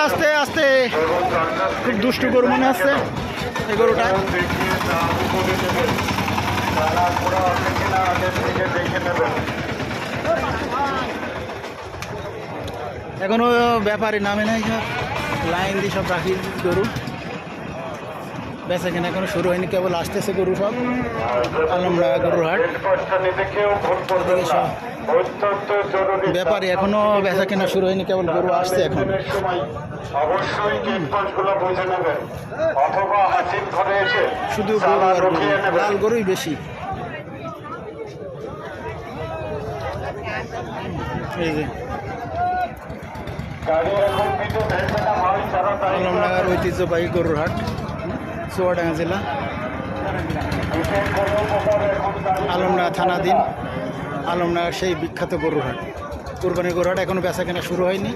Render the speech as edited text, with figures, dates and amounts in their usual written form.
আস্তে আস্তে খুব দুষ্টু গরু মনে হচ্ছে এই গরুটা। এখনো ব্যাপারী নামে নাই, সব লাইন দিয়ে সব রাখি গরু। বেচা কেনা এখনো শুরু হয়নি, কেবল আসতেছে গরু সব। আলমডাঙ্গা গরুর হাট, এদিকে সব ব্যাপারী এখনো বেচা কেনা শুরু হয়নি, কেবল গরু আসছে এখন। শুধু গরু আর গরু, লাল গরুই বেশি। এই যে আলমডাঙ্গার ঐতিহ্যবাহী গরুর হাট, চুয়াডাঙ্গা জেলা, আলমডাঙ্গা থানাধীন আলমডাঙ্গার সেই বিখ্যাত গরুর হাট। কোরবানির গরুর হাট এখনো বেচা কেনা শুরু হয়নি।